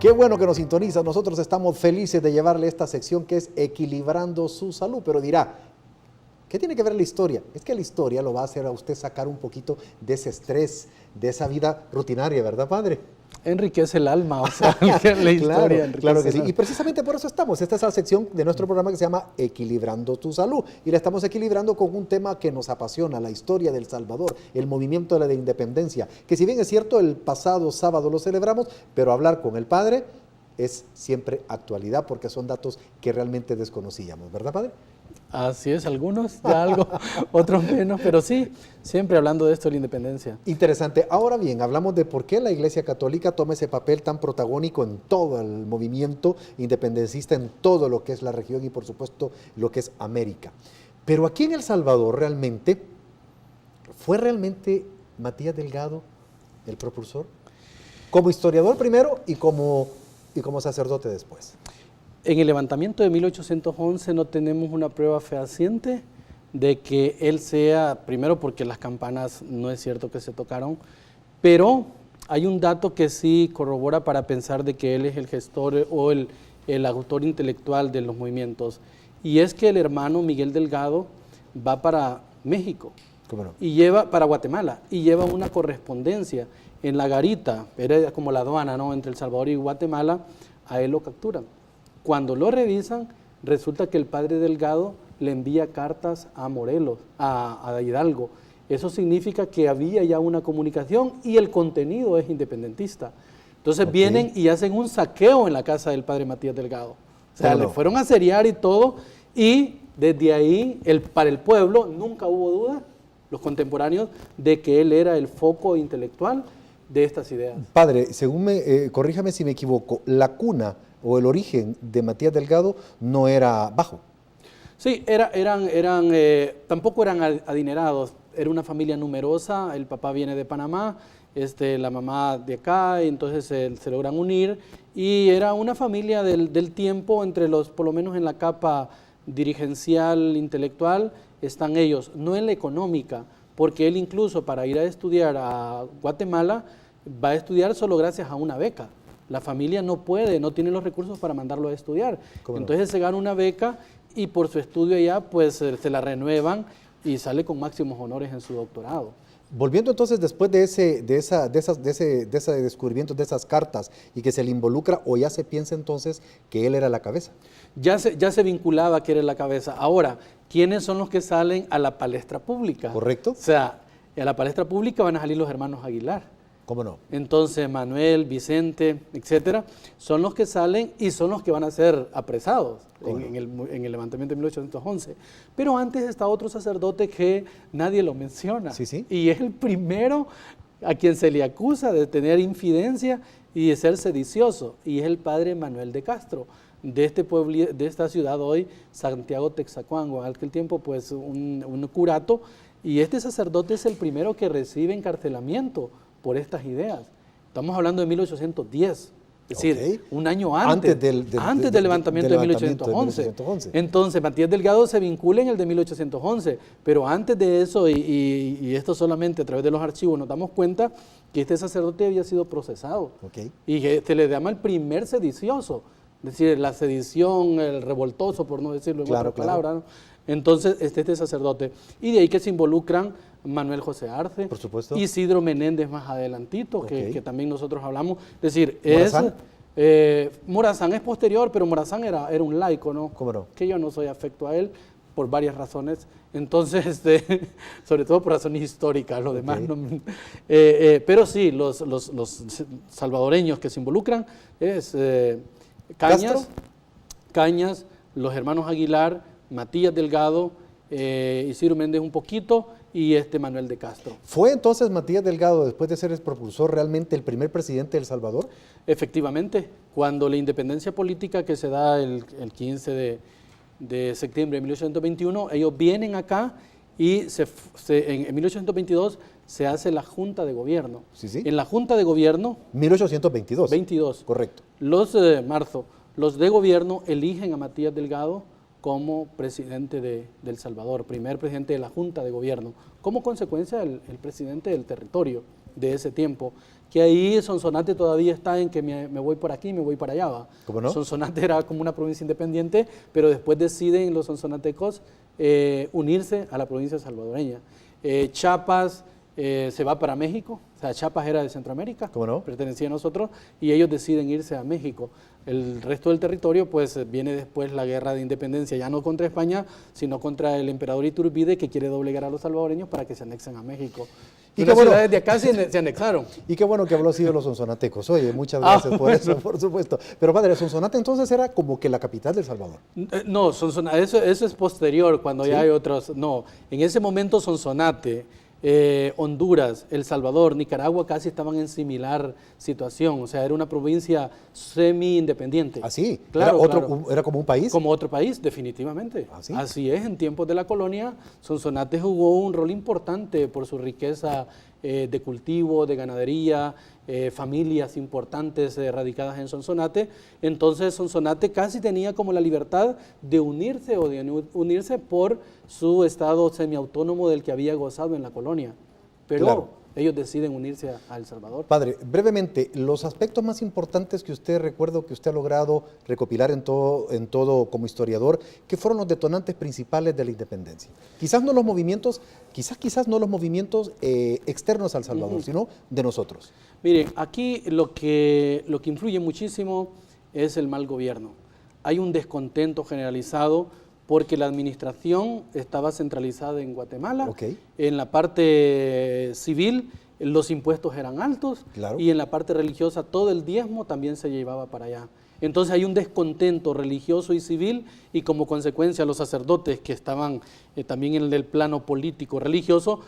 Qué bueno que nos sintoniza. Nosotros estamos felices de llevarle esta sección que es Equilibrando su Salud. Pero dirá, ¿qué tiene que ver la historia? Es que la historia lo va a hacer a usted sacar un poquito de ese estrés, de esa vida rutinaria, ¿verdad, padre? Enriquece el alma, o sea, la historia enriquece. Claro que sí. Y precisamente por eso estamos. Esta es la sección de nuestro programa que se llama Equilibrando tu Salud. Y la estamos equilibrando con un tema que nos apasiona, la historia del Salvador, el movimiento de la independencia. Que si bien es cierto, el pasado sábado lo celebramos, pero hablar con el padre es siempre actualidad porque son datos que realmente desconocíamos, ¿verdad, padre? Así es, algunos ya algo, otros menos, pero sí, siempre hablando de esto de la independencia. Interesante. Ahora bien, hablamos de por qué la Iglesia Católica toma ese papel tan protagónico en todo el movimiento independencista, en todo lo que es la región y por supuesto lo que es América. Pero aquí en El Salvador realmente, ¿fue realmente Matías Delgado el propulsor? Como historiador primero y como sacerdote después. En el levantamiento de 1811 no tenemos una prueba fehaciente de que él sea, primero porque las campanas no es cierto que se tocaron, pero hay un dato que sí corrobora para pensar de que él es el gestor o el autor intelectual de los movimientos. Y es que el hermano Miguel Delgado va para México. ¿Cómo no? Y lleva para Guatemala y lleva una correspondencia en la garita, era como la aduana, ¿no?, entre El Salvador y Guatemala. A él lo capturan. Cuando lo revisan, resulta que el padre Delgado le envía cartas a Morelos, a Hidalgo. Eso significa que había ya una comunicación y el contenido es independentista. Entonces vienen y hacen un saqueo en la casa del padre Matías Delgado. O sea, le fueron a seriar y todo, y desde ahí, para el pueblo, nunca hubo duda, los contemporáneos, de que él era el foco intelectual de estas ideas. Padre, según corríjame si me equivoco, la cuna o el origen de Matías Delgado no era bajo. Sí, tampoco eran adinerados, era una familia numerosa, el papá viene de Panamá, la mamá de acá, entonces se logran unir, y era una familia del tiempo, entre los, por lo menos en la capa dirigencial, intelectual, están ellos, no en la económica, porque él incluso para ir a estudiar a Guatemala, va a estudiar solo gracias a una beca. La familia no tiene los recursos para mandarlo a estudiar. Entonces se gana una beca y por su estudio allá pues se la renuevan y sale con máximos honores en su doctorado. Volviendo entonces después de ese descubrimiento de esas cartas y que se le involucra, o ya se piensa entonces que él era la cabeza. Ya se vinculaba que era la cabeza. Ahora, ¿quiénes son los que salen a la palestra pública? Correcto. O sea, a la palestra pública van a salir los hermanos Aguilar. ¿Cómo no? Entonces Manuel, Vicente, etcétera, son los que salen y son los que van a ser apresados en el levantamiento de 1811. Pero antes está otro sacerdote que nadie lo menciona. Sí, sí. Y es el primero a quien se le acusa de tener infidencia y de ser sedicioso, y es el padre Manuel de Castro, de este pueblo, de esta ciudad hoy, Santiago Texacuango, en aquel tiempo pues un curato, y este sacerdote es el primero que recibe encarcelamiento por estas ideas. Estamos hablando de 1810, es decir, un año antes del levantamiento de 1811. Entonces, Matías Delgado se vincula en el de 1811, pero antes de eso, y esto solamente a través de los archivos nos damos cuenta que este sacerdote había sido procesado, y que se le llama el primer sedicioso, es decir, la sedición, el revoltoso, por no decirlo en otras palabras, ¿no? Entonces, este sacerdote, y de ahí que se involucran Manuel José Arce, por supuesto, Isidro Menéndez más adelantito, que también nosotros hablamos. Es decir, Morazán es posterior, pero Morazán era un laico, ¿no? ¿Cómo no? Que yo no soy afecto a él por varias razones, entonces, sobre todo por razones históricas, lo demás no. Pero sí, los salvadoreños que se involucran es Cañas, los hermanos Aguilar, Matías Delgado, Isidro Méndez un poquito, y Manuel de Castro. ¿Fue entonces Matías Delgado, después de ser el propulsor, realmente el primer presidente de El Salvador? Efectivamente, cuando la independencia política que se da el 15 de septiembre de 1821, ellos vienen acá y en 1822 se hace la Junta de Gobierno. Sí, sí. En la Junta de Gobierno... 1822. 22. Correcto. Los de gobierno eligen a Matías Delgado como presidente de El Salvador, primer presidente de la Junta de Gobierno, como consecuencia el presidente del territorio. de ese tiempo. Que ahí Sonsonate todavía está en que me voy por aquí, me voy para allá. ¿Va? ¿Cómo no? Sonsonate era como una provincia independiente, pero después deciden los sonsonatecos unirse a la provincia salvadoreña. Chiapas se va para México, o sea, Chiapas era de Centroamérica, ¿Cómo no? pertenecía a nosotros, y ellos deciden irse a México. El resto del territorio, pues viene después la guerra de independencia, ya no contra España, sino contra el emperador Iturbide, que quiere doblegar a los salvadoreños para que se anexen a México. Y las ciudades de acá se anexaron. Y qué bueno que habló así de los sonsonatecos. Oye, muchas gracias por eso, por supuesto. Pero padre, Sonsonate entonces era como que la capital de El Salvador. No, eso es posterior, cuando ¿Sí? ya hay otros. No, en ese momento Sonsonate, Honduras, El Salvador, Nicaragua casi estaban en similar situación. O sea, era una provincia semi-independiente. ¿Así? Claro, ¿Era como un país? Como otro país, definitivamente. ¿Ah, sí? Así es, en tiempos de la colonia, Sonsonate jugó un rol importante por su riqueza de cultivo, de ganadería, familias importantes radicadas en Sonsonate. Entonces Sonsonate casi tenía como la libertad de unirse o de unirse por su estado semiautónomo del que había gozado en la colonia. Pero Claro. ellos deciden unirse a El Salvador. Padre, brevemente, los aspectos más importantes que usted recuerda que usted ha logrado recopilar en todo como historiador, ¿qué fueron los detonantes principales de la independencia? Quizás no los movimientos, quizás no los movimientos externos al Salvador, sino de nosotros. Miren, aquí lo que influye muchísimo es el mal gobierno. Hay un descontento generalizado porque la administración estaba centralizada en Guatemala. Ok. En la parte civil los impuestos eran altos, Claro. y en la parte religiosa todo el diezmo también se llevaba para allá. Entonces hay un descontento religioso y civil, y como consecuencia los sacerdotes que estaban también en el plano político religioso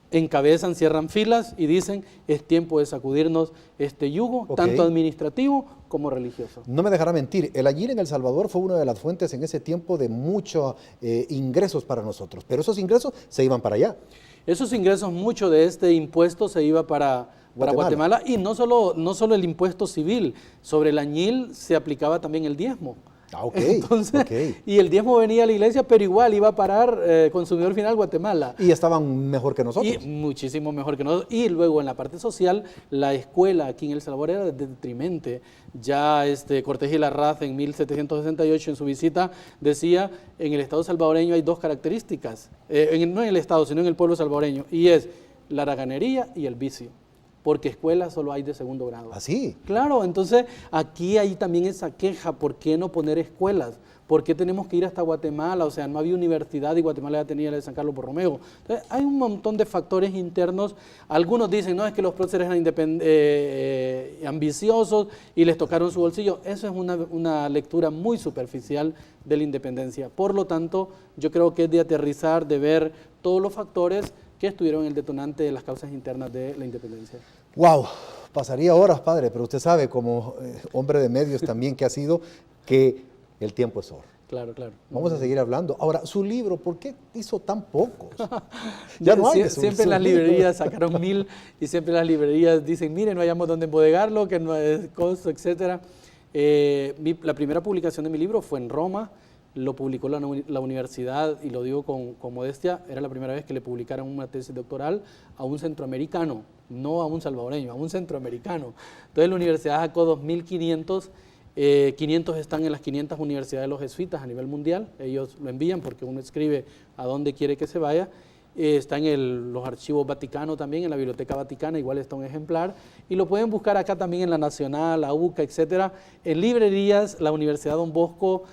encabezan, cierran filas y dicen: es tiempo de sacudirnos este yugo, Ok. tanto administrativo como religioso. No me dejará mentir, el Aguirre en El Salvador fue una de las fuentes en ese tiempo de muchos ingresos para nosotros, pero esos ingresos se iban para allá. Esos ingresos, mucho de este impuesto se iba para Guatemala, y no solo el impuesto civil, sobre el añil se aplicaba también el diezmo. Ah, ok. Entonces, ok. y el diezmo venía a la iglesia, pero igual iba a parar consumidor final Guatemala. Y estaban mejor que nosotros. Y muchísimo mejor que nosotros. Y luego en la parte social, la escuela aquí en El Salvador era detrimente. Ya Cortés y Larraz en 1768 en su visita decía: en el Estado salvadoreño hay dos características, no en el Estado, sino en el pueblo salvadoreño, y es la haraganería y el vicio, porque escuelas solo hay de segundo grado. ¿Así? Claro, entonces aquí hay también esa queja: ¿por qué no poner escuelas? ¿Por qué tenemos que ir hasta Guatemala? O sea, no había universidad y Guatemala ya tenía la de San Carlos Borromeo. Entonces, hay un montón de factores internos. Algunos dicen: no, es que los próceres eran ambiciosos y les tocaron su bolsillo. Eso es una lectura muy superficial de la independencia. Por lo tanto, yo creo que es de aterrizar, de ver todos los factores que estuvieron en el detonante de las causas internas de la independencia. ¡Wow! Pasaría horas, padre, pero usted sabe, como hombre de medios también que ha sido, que el tiempo es oro. Claro, claro. Vamos a seguir hablando. Ahora, su libro, ¿por qué hizo tan pocos? Ya no hay. Siempre en las librerías sacaron 1000, y siempre las librerías dicen: mire, no hayamos dónde embodegarlo, que no es costo, etc. La primera publicación de mi libro fue en Roma. Lo publicó la universidad, y lo digo con modestia, era la primera vez que le publicaron una tesis doctoral a un centroamericano, no a un salvadoreño, a un centroamericano. Entonces la universidad sacó 2.500, 500 están en las 500 universidades de los jesuitas a nivel mundial. Ellos lo envían porque uno escribe a dónde quiere que se vaya. Está en los archivos Vaticano también, en la Biblioteca Vaticana igual está un ejemplar, y lo pueden buscar acá también en la Nacional, la UCA, etcétera. En librerías, la Universidad Don Bosco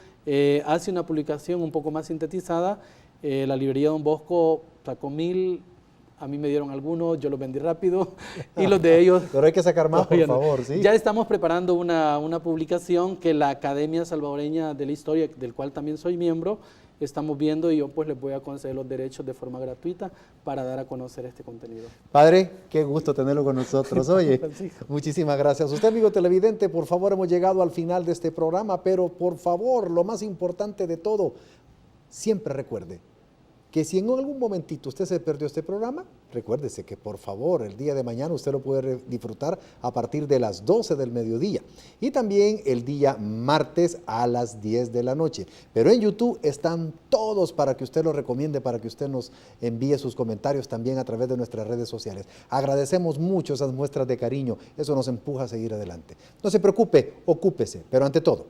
hace una publicación un poco más sintetizada. La librería Don Bosco sacó 1000, a mí me dieron algunos, yo los vendí rápido, y los de ellos... Pero hay que sacar más, por todavía no. favor, ¿sí? Ya estamos preparando una publicación que la Academia Salvadoreña de la Historia, del cual también soy miembro, estamos viendo, y yo pues les voy a conceder los derechos de forma gratuita para dar a conocer este contenido. Padre, qué gusto tenerlo con nosotros. Oye, Francisco. muchísimas gracias. Usted, amigo televidente, por favor, hemos llegado al final de este programa, pero por favor, lo más importante de todo, siempre recuerde que si en algún momentito usted se perdió este programa, recuérdese que por favor el día de mañana usted lo puede disfrutar a partir de las 12 del mediodía y también el día martes a las 10 de la noche. Pero en YouTube están todos para que usted los recomiende, para que usted nos envíe sus comentarios también a través de nuestras redes sociales. Agradecemos mucho esas muestras de cariño, eso nos empuja a seguir adelante. No se preocupe, ocúpese, pero ante todo,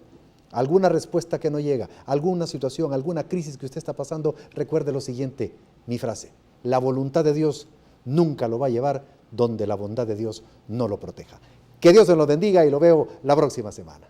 alguna respuesta que no llega, alguna situación, alguna crisis que usted está pasando, recuerde lo siguiente, mi frase, la voluntad de Dios nunca lo va a llevar donde la bondad de Dios no lo proteja. Que Dios se lo bendiga y lo veo la próxima semana.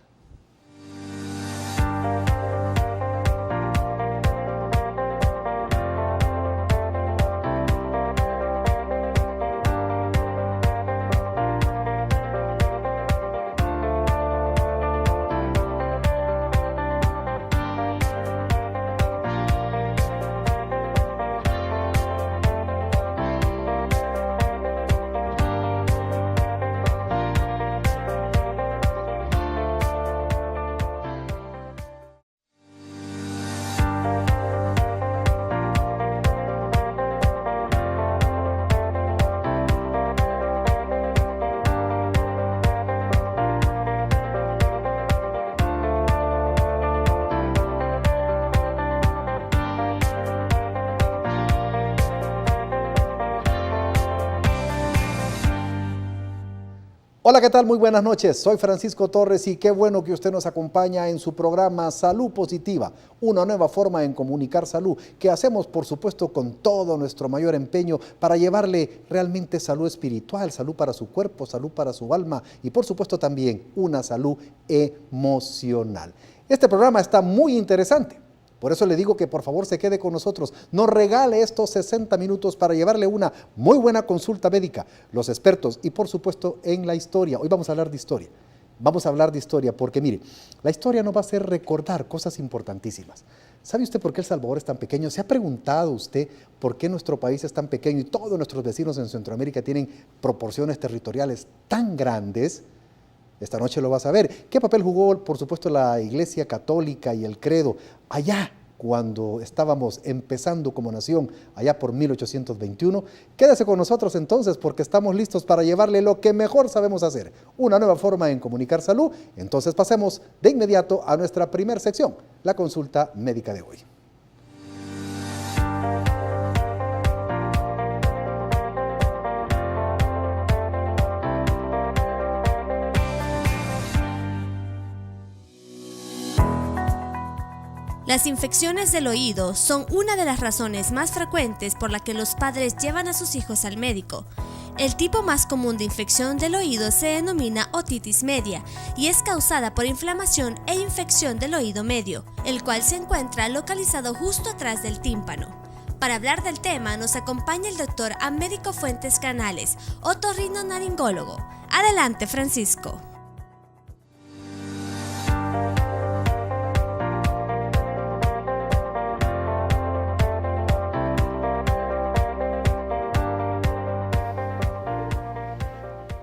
Hola, ¿qué tal? Muy buenas noches. Soy Francisco Torres y qué bueno que usted nos acompaña en su programa Salud Positiva, una nueva forma en comunicar salud que hacemos, por supuesto, con todo nuestro mayor empeño para llevarle realmente salud espiritual, salud para su cuerpo, salud para su alma y, por supuesto, también una salud emocional. Este programa está muy interesante. Por eso le digo que por favor se quede con nosotros, nos regale estos 60 minutos para llevarle una muy buena consulta médica, los expertos y por supuesto en la historia. Hoy vamos a hablar de historia, porque mire, la historia nos va a hacer recordar cosas importantísimas. ¿Sabe usted por qué El Salvador es tan pequeño? ¿Se ha preguntado usted por qué nuestro país es tan pequeño y todos nuestros vecinos en Centroamérica tienen proporciones territoriales tan grandes? Esta noche lo vas a ver. ¿Qué papel jugó, por supuesto, la Iglesia Católica y el credo allá cuando estábamos empezando como nación, allá por 1821? Quédese con nosotros entonces porque estamos listos para llevarle lo que mejor sabemos hacer, una nueva forma en comunicar salud. Entonces pasemos de inmediato a nuestra primera sección, la consulta médica de hoy. Las infecciones del oído son una de las razones más frecuentes por la que los padres llevan a sus hijos al médico. El tipo más común de infección del oído se denomina otitis media y es causada por inflamación e infección del oído medio, el cual se encuentra localizado justo atrás del tímpano. Para hablar del tema nos acompaña el doctor Américo Fuentes Canales, otorrinolaringólogo. Adelante, Francisco.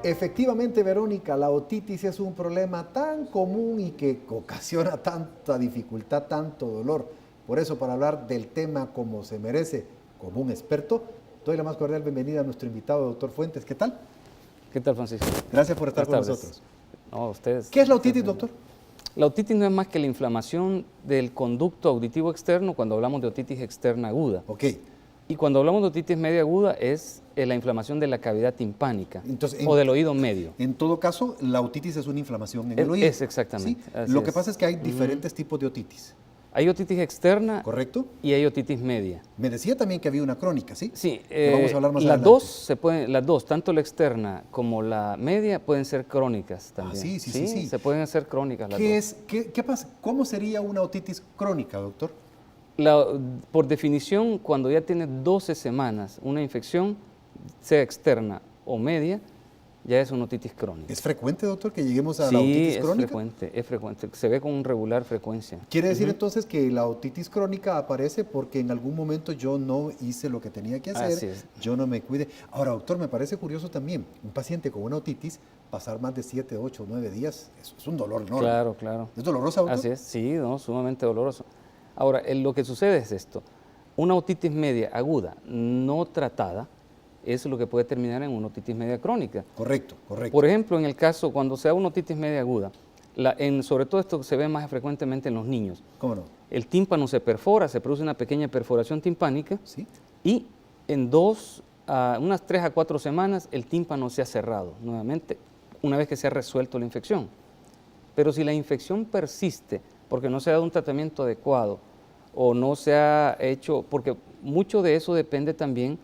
Efectivamente, Verónica, la otitis es un problema tan común y que ocasiona tanta dificultad, tanto dolor. Por eso, para hablar del tema como se merece, como un experto, doy la más cordial bienvenida a nuestro invitado, doctor Fuentes. ¿Qué tal? ¿Qué tal, Francisco? Gracias por estar con Buenas tardes. nosotros. No, ustedes. ¿Qué es la otitis, doctor? La otitis no es más que la inflamación del conducto auditivo externo cuando hablamos de otitis externa aguda. Ok. Y cuando hablamos de otitis media aguda es la inflamación de la cavidad timpánica. Entonces, o del oído medio. En todo caso, la otitis es una inflamación en el oído. Es exactamente. ¿Sí? Lo que pasa es que hay diferentes tipos de otitis. Hay otitis externa. ¿Correcto? Y hay otitis media. Me decía también que había una crónica, ¿sí? Sí. Vamos a hablar más las adelante. las dos, tanto la externa como la media, pueden ser crónicas también. Sí. Se pueden hacer crónicas las dos. ¿Qué pasa? ¿Cómo sería una otitis crónica, doctor? Por definición, cuando ya tiene 12 semanas una infección, sea externa o media, ya es una otitis crónica. ¿Es frecuente, doctor, que lleguemos a la otitis crónica? Sí, es frecuente. Se ve con regular frecuencia. ¿Quiere decir entonces que la otitis crónica aparece porque en algún momento yo no hice lo que tenía que hacer, Así es. yo no me cuide? Ahora, doctor, me parece curioso también, un paciente con una otitis, pasar más de 7, 8, 9 días, es un dolor enorme. Claro. ¿Es doloroso, doctor? Así es, sí, no, sumamente doloroso. Ahora, lo que sucede es esto. Una otitis media aguda no tratada es lo que puede terminar en una otitis media crónica. Correcto, correcto. Por ejemplo, en el caso, cuando se da una otitis media aguda, sobre todo esto se ve más frecuentemente en los niños. ¿Cómo no? El tímpano se perfora, se produce una pequeña perforación timpánica Sí. y en unas 3 a 4 semanas el tímpano se ha cerrado nuevamente, una vez que se ha resuelto la infección. Pero si la infección persiste porque no se ha dado un tratamiento adecuado o no se ha hecho, porque mucho de eso depende también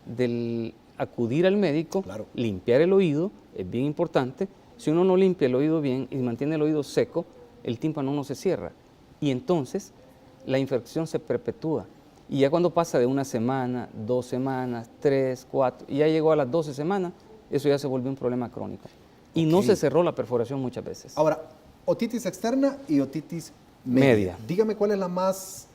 del acudir al médico, Claro. limpiar el oído, es bien importante. Si uno no limpia el oído bien y mantiene el oído seco, el tímpano no se cierra. Y entonces la infección se perpetúa. Y ya cuando pasa de 1 semana, 2 semanas, 3, 4, y ya llegó a las 12 semanas, eso ya se volvió un problema crónico. Y no Ok. se cerró la perforación muchas veces. Ahora, otitis externa y otitis media. Media. Dígame cuál es la más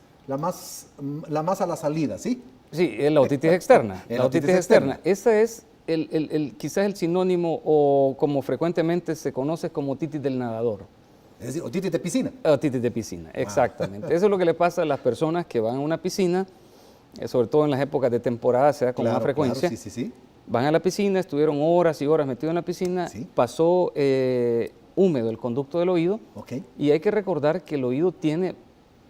a la salida, ¿sí? Sí, es la otitis externa. La La otitis otitis externa. externa. Esa es quizás el sinónimo o como frecuentemente se conoce como otitis del nadador. Es decir, otitis de piscina. Otitis de piscina, exactamente. Eso es lo que le pasa a las personas que van a una piscina, sobre todo en las épocas de temporada, se da con Claro, más frecuencia. claro, sí, sí, sí. Van a la piscina, estuvieron horas y horas metidos en la piscina, Sí. pasó húmedo el conducto del oído, Ok. y hay que recordar que el oído tiene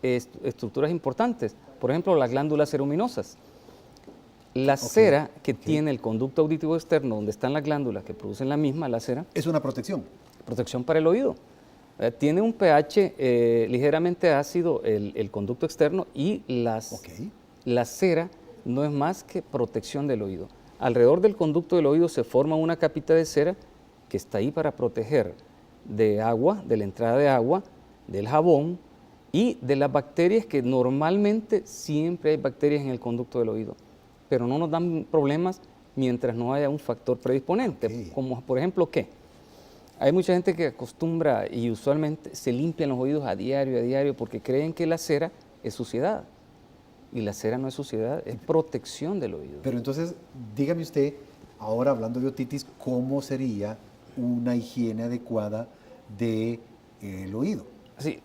estructuras importantes, por ejemplo, las glándulas ceruminosas. La cera que tiene el conducto auditivo externo, donde están las glándulas que producen la misma, la cera, Es una protección. protección para el oído. Tiene un pH ligeramente ácido el conducto externo y Ok. la cera no es más que protección del oído. Alrededor del conducto del oído se forma una capita de cera que está ahí para proteger de agua, de la entrada de agua, del jabón y de las bacterias, que normalmente siempre hay bacterias en el conducto del oído, pero no nos dan problemas mientras no haya un factor predisponente, Ok. como por ejemplo ¿qué? Hay mucha gente que acostumbra y usualmente se limpian los oídos a diario porque creen que la cera es suciedad. Y la cera no es suciedad, es protección del oído. Pero entonces, dígame usted, ahora hablando de otitis, ¿cómo sería una higiene adecuada del oído? Sí,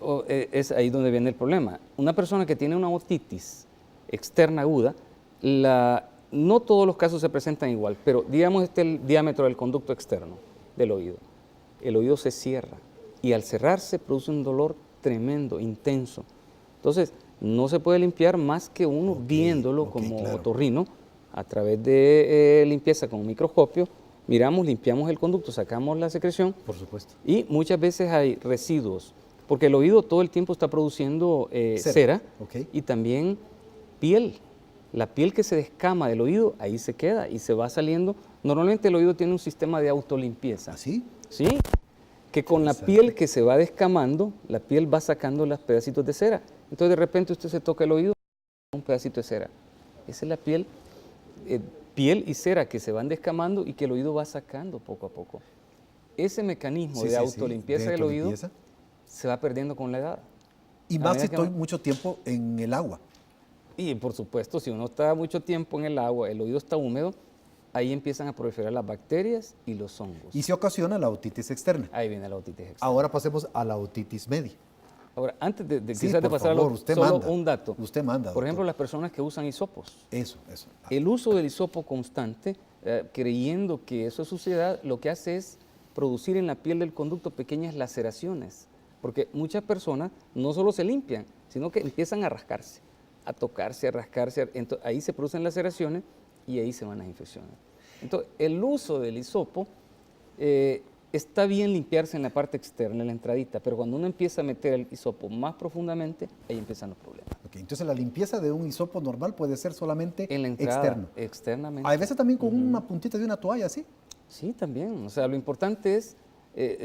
es ahí donde viene el problema. Una persona que tiene una otitis externa aguda, no todos los casos se presentan igual, pero digamos este es el diámetro del conducto externo del oído. El oído se cierra y al cerrarse produce un dolor tremendo, intenso. Entonces, no se puede limpiar más que uno viéndolo ok, como claro. otorrino a través de limpieza con un microscopio. Miramos, limpiamos el conducto, sacamos la secreción. Por supuesto. Y muchas veces hay residuos, porque el oído todo el tiempo está produciendo cera Ok. y también piel. La piel que se descama del oído, ahí se queda y se va saliendo. Normalmente el oído tiene un sistema de autolimpieza. ¿Así? ¿Sí? Que con la Interesante. piel que se va descamando, la piel va sacando los pedacitos de cera. Entonces de repente usted se toca el oído, un pedacito de cera. Esa es la piel y cera que se van descamando y que el oído va sacando poco a poco. Ese mecanismo Sí, de sí, sí, autolimpieza de del oído autolimpieza. se va perdiendo con la edad. Y A más medida si que estoy va- mucho tiempo en el agua. Y por supuesto, si uno está mucho tiempo en el agua, el oído está húmedo, ahí empiezan a proliferar las bacterias y los hongos. Y se ocasiona la otitis externa. Ahí viene la otitis externa. Ahora pasemos a la otitis media. Ahora, antes de Sí, quizás de por pasar favor, a usted solo manda. un dato. Usted manda, Por ejemplo, doctor. las personas que usan hisopos. Eso. El uso del hisopo constante, creyendo que eso es suciedad, lo que hace es producir en la piel del conducto pequeñas laceraciones. Porque muchas personas no solo se limpian, sino que empiezan a rascarse, a tocarse, a rascarse. Ahí se producen laceraciones y ahí se van las infecciones. Entonces, el uso del hisopo, está bien limpiarse en la parte externa, en la entradita, pero cuando uno empieza a meter el hisopo más profundamente, ahí empiezan los problemas. Ok, entonces la limpieza de un hisopo normal puede ser solamente En la entrada, externo. externamente. A veces también con una puntita de una toalla, ¿sí? Sí, también. O sea, lo importante es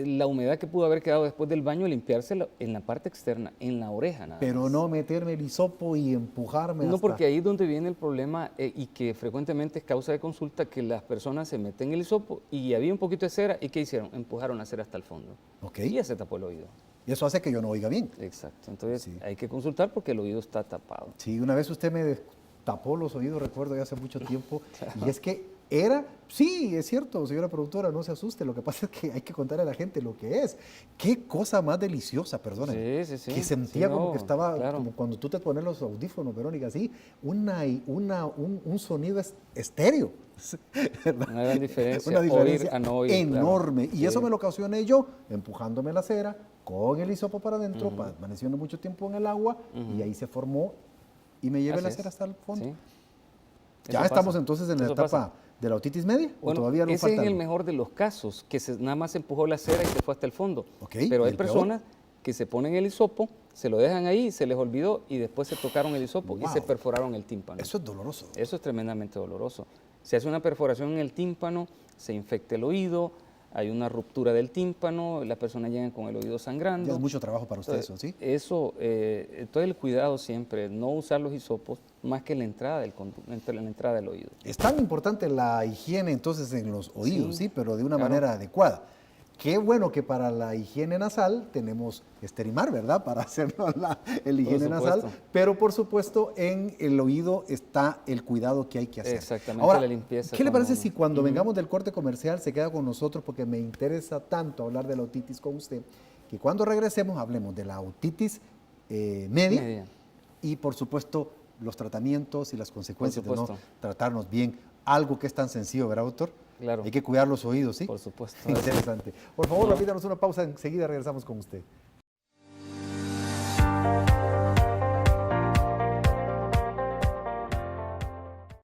la humedad que pudo haber quedado después del baño, limpiársela en la parte externa, en la oreja nada Pero más. no meterme el hisopo y empujarme No, hasta... porque ahí es donde viene el problema y que frecuentemente es causa de consulta, que las personas se meten el hisopo y había un poquito de cera y ¿qué hicieron? Empujaron la cera hasta el fondo. Ok. Y ya se tapó el oído. Y eso hace que yo no oiga bien. Exacto. Entonces Sí. hay que consultar porque el oído está tapado. Sí, una vez usted me tapó los oídos, recuerdo ya hace mucho tiempo, y es que era, sí, es cierto, señora productora, no se asuste, lo que pasa es que hay que contarle a la gente lo que es. Qué cosa más deliciosa, perdónenme. Sí, sí, sí. Que sentía Sí, como no, que estaba, claro. como cuando tú te pones los audífonos, Verónica, así, un sonido estéreo. ¿Verdad? Una gran diferencia, Una diferencia oír a no oír, enorme. claro. Y Sí. eso me lo ocasioné yo, empujándome la cera, con el hisopo para adentro, permaneciendo mucho tiempo en el agua, y ahí se formó, y me llevé Así la es. cera hasta el fondo. Sí. ¿Ya Eso estamos pasa. entonces en la Eso etapa pasa. de la otitis media? ¿O Bueno, todavía nos ese falta es el algo? mejor de los casos, que nada más empujó la cera y se fue hasta el fondo. Ok, Pero ¿y hay el peor? personas que se ponen el hisopo, se lo dejan ahí, se les olvidó y después se tocaron el hisopo y Wow. se perforaron el tímpano. Eso es doloroso. Eso es tremendamente doloroso. Se hace una perforación en el tímpano, se infecta el oído, hay una ruptura del tímpano, la persona llega con el oído sangrando. Ya es mucho trabajo para usted eso, ¿sí? Todo el cuidado siempre, no usar los hisopos más que la entrada del oído. Es tan importante la higiene entonces en los oídos, Sí, sí, pero de una claro. manera adecuada. Qué bueno que para la higiene nasal tenemos Esterimar, ¿verdad? Para hacernos el higiene nasal. supuesto. Pero por supuesto en el oído está el cuidado que hay que hacer. Exactamente, Ahora, la limpieza ¿qué le con parece uno. si cuando vengamos del corte comercial se queda con nosotros? Porque me interesa tanto hablar de la otitis con usted, que cuando regresemos hablemos de la otitis media Media. y por supuesto los tratamientos y las consecuencias de no supuesto. tratarnos bien. Algo que es tan sencillo, ¿verdad, doctor? Claro. Hay que cuidar los oídos, ¿sí? Por supuesto. Interesante. Por favor, repítanos una pausa, enseguida regresamos con usted.